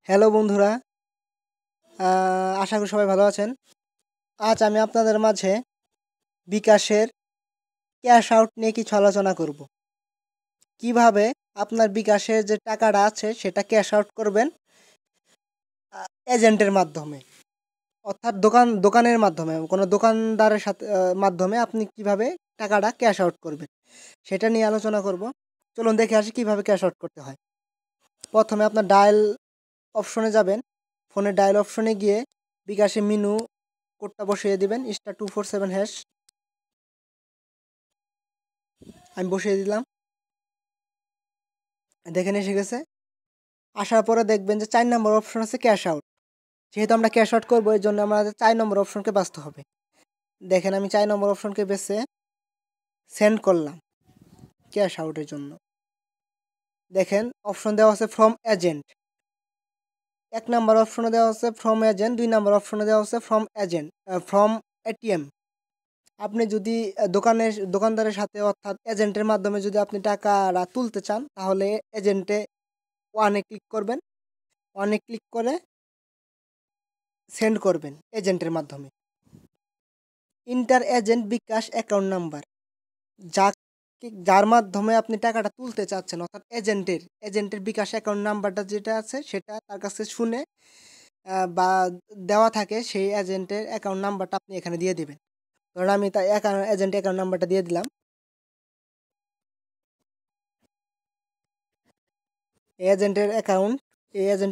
Hello বন্ধুরা, আশা করি সবাই ভালো আছেন। আজ আমি আপনাদের মাঝে বিকাশের ক্যাশ আউট নিয়ে কিছু আলোচনা করব। কিভাবে আপনার বিকাশের যে টাকাটা আছে সেটা ক্যাশ আউট করবেন এজেন্টের মাধ্যমে, অর্থাৎ দোকানের মাধ্যমে, কোনো দোকানদারের সাথে মাধ্যমে আপনি কিভাবে টাকাটা ক্যাশ আউট করবেন সেটা নিয়ে আলোচনা করব। চলুন দেখে আসি কিভাবে ক্যাশ আউট করতে হয়। প্রথমে আপনার ডায়াল অপশনে যাবেন। ফোনের ডায়াল অপশনে গিয়ে বিকাশে মেনু কোডটা বসিয়ে দিবেন, *247#। আমি বসিয়ে দিলাম, দেখেন এসে গেছে। আসার পরে দেখবেন যে 4 নম্বর অপশন আছে ক্যাশ আউট। যেহেতু আমরা ক্যাশ আউট করবো, এই জন্য আমাদের 4 নম্বর অপশনকে বাছতে হবে। দেখেন আমি 4 নম্বর অপশনকে বেছে সেন্ড করলাম ক্যাশ আউটের জন্য। দেখেন অপশন দেওয়া আছে ফ্রম এজেন্ট। 1 নম্বর অপশনে দেওয়া আছে ফ্রম এজেন্ট, 2 নম্বর অপশনে দেওয়া আছে ফ্রম এটিএম। আপনি যদি দোকানদারের সাথে, অর্থাৎ এজেন্টের মাধ্যমে যদি আপনি টাকাটা তুলতে চান, তাহলে এজেন্টে ওয়ানে ক্লিক করবেন। ওয়ানে ক্লিক করে সেন্ড করবেন এজেন্টের মাধ্যমে। ইন্টার এজেন্ট বিকাশ অ্যাকাউন্ট নাম্বার, যার মাধ্যমে আপনি টাকাটা তুলতে চাচ্ছেন, অর্থাৎ এজেন্টের বিকাশ অ্যাকাউন্ট নাম্বারটা যেটা আছে সেটা তার কাছে শুনে বা দেওয়া থাকে, সেই এজেন্টের অ্যাকাউন্ট নাম্বারটা আপনি এখানে দিয়ে দিবেন। ধরুন আমি তার এজেন্ট অ্যাকাউন্ট নাম্বারটা দিয়ে দিলাম। এই এজেন্ট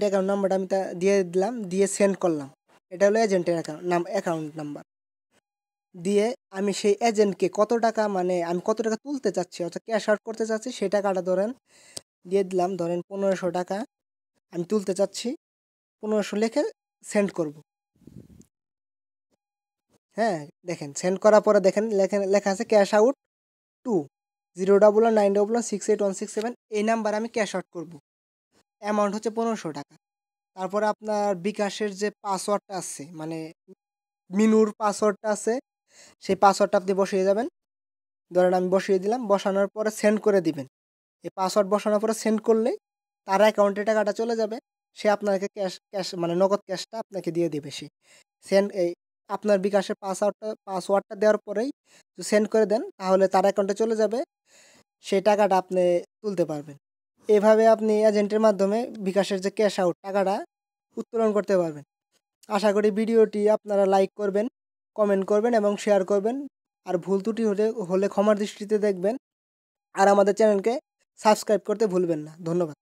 অ্যাকাউন্ট নাম্বারটা আমি দিয়ে দিলাম, দিয়ে সেন্ড করলাম। এটা হলো এজেন্টের অ্যাকাউন্ট নাম্বার। দিয়ে আমি সেই এজেন্টকে আমি কত টাকা তুলতে চাচ্ছি, অর্থাৎ ক্যাশ আউট করতে চাচ্ছি, সেই টাকাটা দিয়ে দিলাম। ধরেন 1500 টাকা আমি তুলতে চাচ্ছি। 1500 লিখে সেন্ড করব। হ্যাঁ, দেখেন সেন্ড করার পরে দেখেন লেখা আছে ক্যাশ আউট টু 01191168167। এই নাম্বার আমি ক্যাশ আউট করব। অ্যামাউন্ট হচ্ছে 1500 টাকা। তারপরে আপনার বিকাশের যে পাসওয়ার্ডটা আছে, মানে মিনুর পাসওয়ার্ডটা আছে, সেই পাসওয়ার্ডটা আপনি বসিয়ে যাবেন। ধরেন আমি বসিয়ে দিলাম, বসানোর পরে সেন্ড করে দিবেন। এই পাসওয়ার্ড বসানোর পরে সেন্ড করলেই তার অ্যাকাউন্টে টাকাটা চলে যাবে। সে আপনাকে ক্যাশ মানে নগদ ক্যাশটা আপনাকে দিয়ে দেবে সে। এই আপনার বিকাশের পাসওয়ার্ডটা দেওয়ার পরেই যদি সেন্ড করে দেন, তাহলে তার অ্যাকাউন্টে চলে যাবে, সেই টাকাটা আপনি তুলতে পারবেন। এভাবে আপনি এজেন্টের মাধ্যমে বিকাশের যে ক্যাশ আউট টাকাটা উত্তোলন করতে পারবেন। আশা করি ভিডিওটি আপনারা লাইক করবেন, কমেন্ট করবেন এবং শেয়ার করবেন। আর ভুল ত্রুটি হলে ক্ষমার দৃষ্টিতে দেখবেন। আর আমাদের চ্যানেলকে সাবস্ক্রাইব করতে ভুলবেন না। ধন্যবাদ।